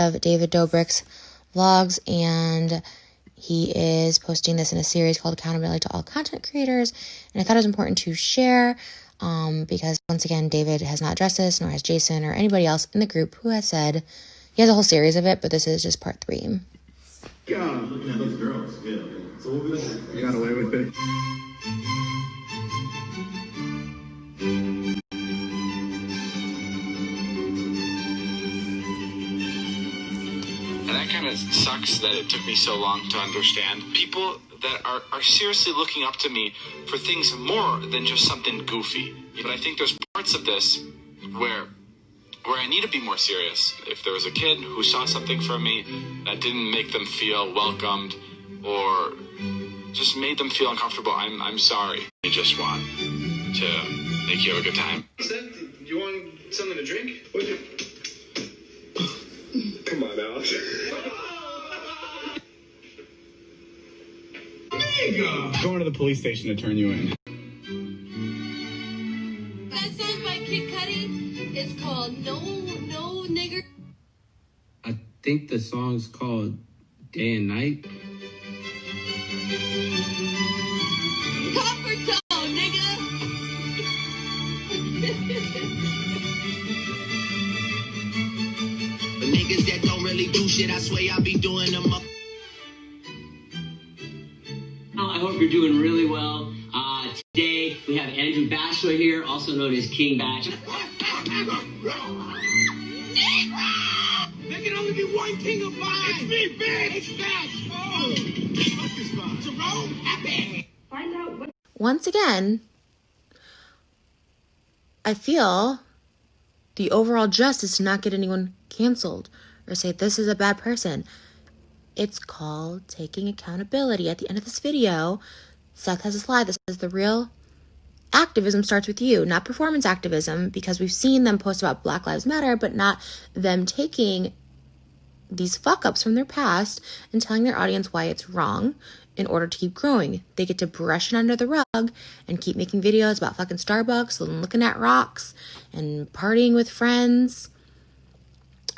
of David Dobrik's vlogs, and he is posting this in a series called Accountability to All Content Creators, and I thought it was important to share because, once again, David has not addressed this, nor has Jason or anybody else in the group who has said. He has a whole series of it, but this is just part 3. God, looking at those girls. Yeah. So what was that? You got away with it. And that kind of sucks that it took me so long to understand. People that are seriously looking up to me for things more than just something goofy. But I think there's parts of this where I need to be more serious. If there was a kid who saw something from me that didn't make them feel welcomed or just made them feel uncomfortable, I'm sorry. I just want to make you have a good time. You want something to drink? Come on, Alex. Going to the police station to turn you in. That song by Kid Cudi is called No Nigger. I think the song's called Day and Night. Copper toe, nigga. The niggas that don't really do shit, I swear I be doing them up. I hope you're doing really well. Today we have Andrew Bachelor here, also known as King Batch. There can only be one king of five. It's me, bitch. It's Batch. Oh, focus bomb. Jerome, happy. Find out what. Once again, I feel the overall justice to not get anyone canceled or say this is a bad person. It's called taking accountability. At the end of this video, Seth has a slide that says the real activism starts with you, not performance activism, because we've seen them post about Black Lives Matter, but not them taking these fuck-ups from their past and telling their audience why it's wrong in order to keep growing. They get to brush it under the rug and keep making videos about fucking Starbucks and looking at rocks and partying with friends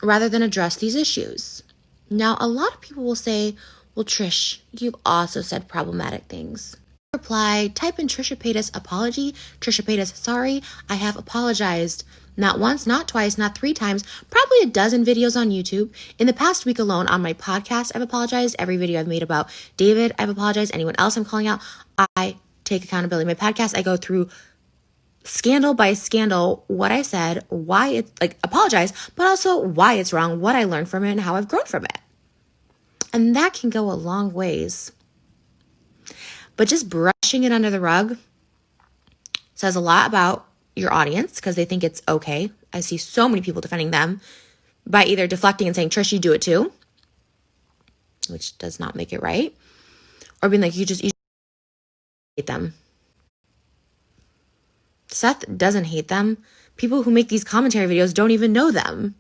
rather than address these issues. Now, a lot of people will say, well, Trish, you've also said problematic things. Reply, type in Trisha Paytas apology. Trisha Paytas, sorry, I have apologized. Not once, not twice, not 3 times, probably a dozen videos on YouTube. In the past week alone on my podcast, I've apologized. Every video I've made about David, I've apologized. Anyone else I'm calling out, I take accountability. My podcast, I go through scandal by scandal, what I said, why it's apologize, but also why it's wrong, what I learned from it, and how I've grown from it. And that can go a long ways. But just brushing it under the rug says a lot about your audience because they think it's okay. I see so many people defending them by either deflecting and saying, Trish, you do it too, which does not make it right, or being like, you hate them. Seth doesn't hate them. People who make these commentary videos don't even know them.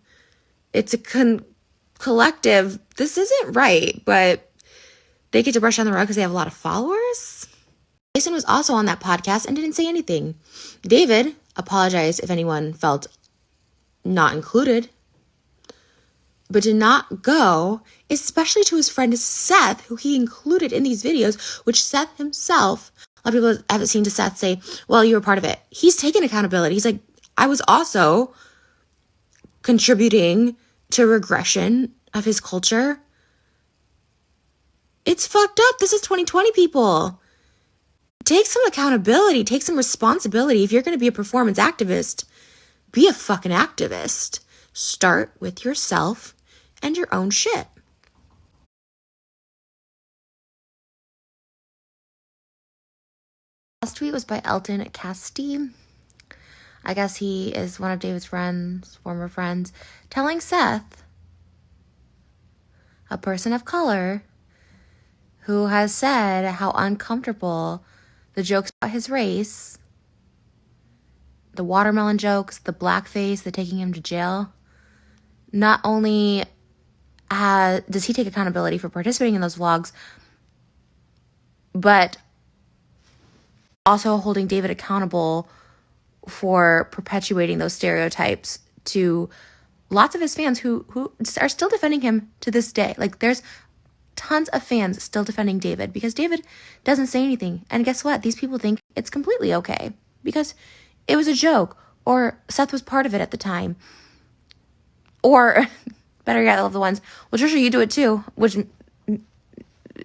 It's a collective, this isn't right, but they get to brush on the rug because they have a lot of followers. Jason was also on that podcast and didn't say anything. David apologized if anyone felt not included, but did not go, especially to his friend Seth, who he included in these videos, which Seth himself, a lot of people haven't seen to Seth say, well, you were part of it. He's taken accountability. He's like, I was also contributing to regression of his culture. It's fucked up. This is 2020, people. Take some accountability. Take some responsibility. If you're going to be a performance activist, be a fucking activist. Start with yourself and your own shit. Last tweet was by Elton Casti. I guess he is one of David's friends, former friends, telling Seth, a person of color, who has said how uncomfortable the jokes about his race, the watermelon jokes, the blackface, the taking him to jail, not only does he take accountability for participating in those vlogs, but also holding David accountable for perpetuating those stereotypes to lots of his fans who are still defending him to this day. Like, there's tons of fans still defending David because David doesn't say anything. And guess what? These people think it's completely okay because it was a joke, or Seth was part of it at the time. Or, better yet, I love the ones, well, Trisha, you do it too, which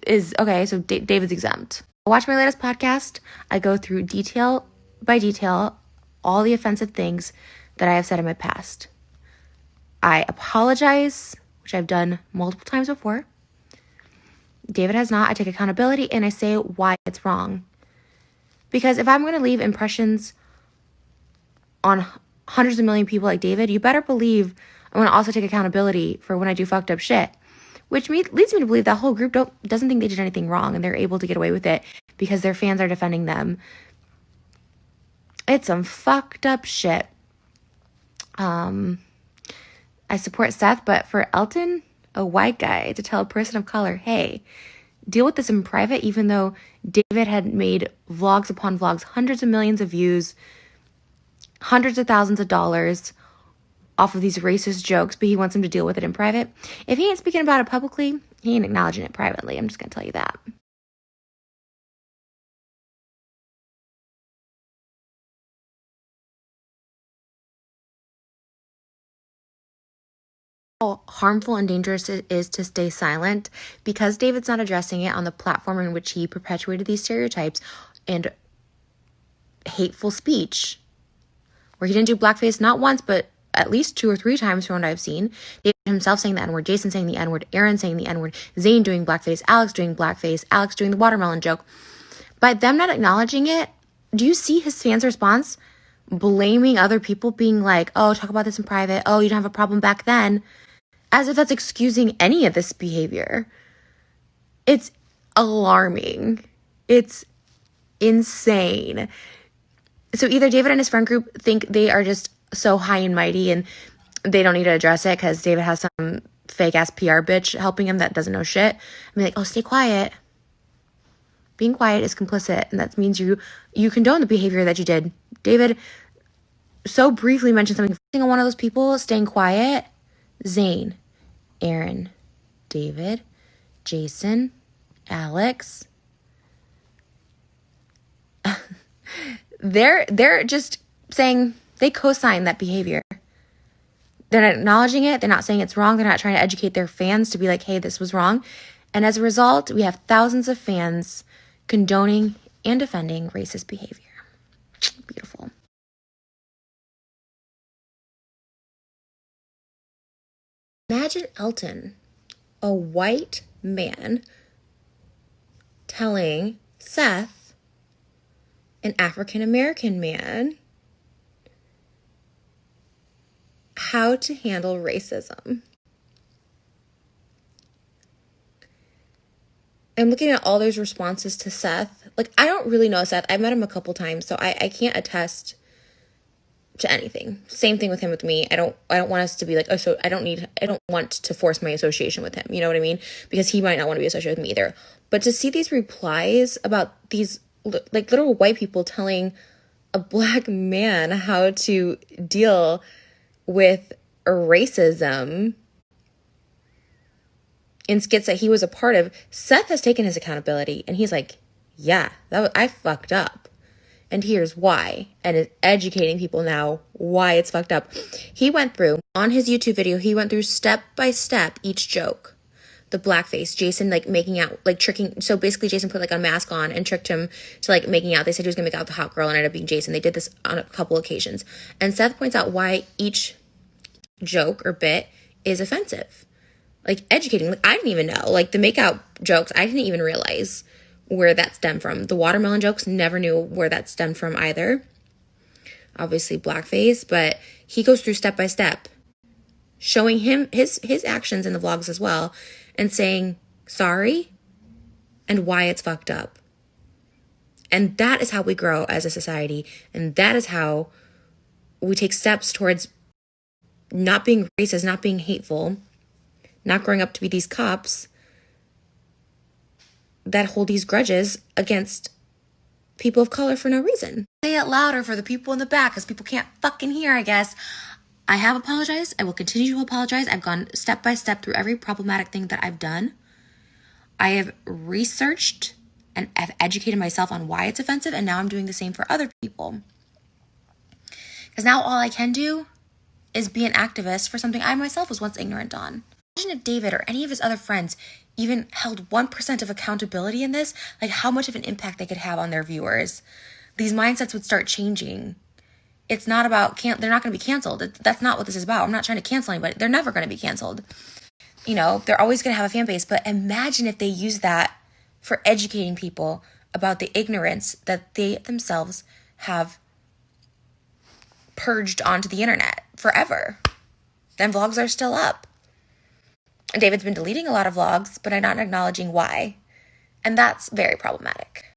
is, okay, so David's exempt. Watch my latest podcast. I go through detail by detail all the offensive things that I have said in my past. I apologize, which I've done multiple times before. David has not. I take accountability and I say why it's wrong. Because if I'm going to leave impressions on hundreds of million people like David, you better believe I'm going to also take accountability for when I do fucked up shit. Which leads me to believe that whole group doesn't think they did anything wrong and they're able to get away with it because their fans are defending them. It's some fucked up shit. I support Seth, but for Elton, a white guy, to tell a person of color, hey, deal with this in private, even though David had made vlogs upon vlogs, hundreds of millions of views, hundreds of thousands of dollars off of these racist jokes, but he wants him to deal with it in private. If he ain't speaking about it publicly, he ain't acknowledging it privately. I'm just going to tell you that. How harmful and dangerous it is to stay silent, because David's not addressing it on the platform in which he perpetuated these stereotypes and hateful speech, where he didn't do blackface not once, but at least 2 or 3 times from what I've seen. David himself saying the N-word, Jason saying the N-word, Aaron saying the N-word, Zane doing blackface, Alex doing blackface, Alex doing the watermelon joke. By them not acknowledging it, do you see his fans' response? Blaming other people, being like, oh, talk about this in private. Oh, you don't have a problem back then. As if that's excusing any of this behavior. It's alarming. It's insane. So either David and his friend group think they are just so high and mighty and they don't need to address it because David has some fake ass PR bitch helping him that doesn't know shit. I mean, like, oh, stay quiet. Being quiet is complicit, and that means you condone the behavior that you did. David so briefly mentioned something. Single one of those people staying quiet. Zane, Aaron, David, Jason, Alex. They're just saying they co-sign that behavior. They're not acknowledging it. They're not saying it's wrong. They're not trying to educate their fans to be like, hey, this was wrong. And as a result, we have thousands of fans condoning and defending racist behavior. Beautiful. Imagine Elton, a white man, telling Seth, an African-American man, how to handle racism. I'm looking at all those responses to Seth. Like, I don't really know Seth. I've met him a couple times, so I can't attest to anything. Same thing with him with me. I don't want us to be like, oh, so I don't want to force my association with him. You know what I mean? Because he might not want to be associated with me either. But to see these replies about these like literal white people telling a black man how to deal with racism in skits that he was a part of, Seth has taken his accountability and he's like, yeah, I fucked up. And here's why. And is educating people now why it's fucked up. He went through, on his YouTube video, he went through step by step each joke. The blackface, Jason like making out, like tricking. So basically Jason put like a mask on and tricked him to like making out. They said he was gonna make out with the hot girl and ended up being Jason. They did this on a couple occasions. And Seth points out why each joke or bit is offensive. Like educating, like I didn't even know. Like the make out jokes, I didn't even realize where that stemmed from. The watermelon jokes, never knew where that stemmed from either. Obviously blackface, but he goes through step by step, showing him his actions in the vlogs as well, and saying sorry and why it's fucked up. And that is how we grow as a society, and that is how we take steps towards not being racist, not being hateful, not growing up to be these cops that hold these grudges against people of color for no reason. Say it louder for the people in the back, because people can't fucking hear, I guess. I have apologized. I will continue to apologize. I've gone step by step through every problematic thing that I've done. I have researched and have educated myself on why it's offensive, and now I'm doing the same for other people. Because now all I can do is be an activist for something I myself was once ignorant on. Imagine if David or any of his other friends even held 1% of accountability in this, like how much of an impact they could have on their viewers. These mindsets would start changing. It's not about, they're not going to be canceled. That's not what this is about. I'm not trying to cancel anybody. They're never going to be canceled. You know, they're always going to have a fan base, but imagine if they use that for educating people about the ignorance that they themselves have purged onto the internet forever. Then vlogs are still up. David's been deleting a lot of vlogs, but I'm not acknowledging why. And that's very problematic.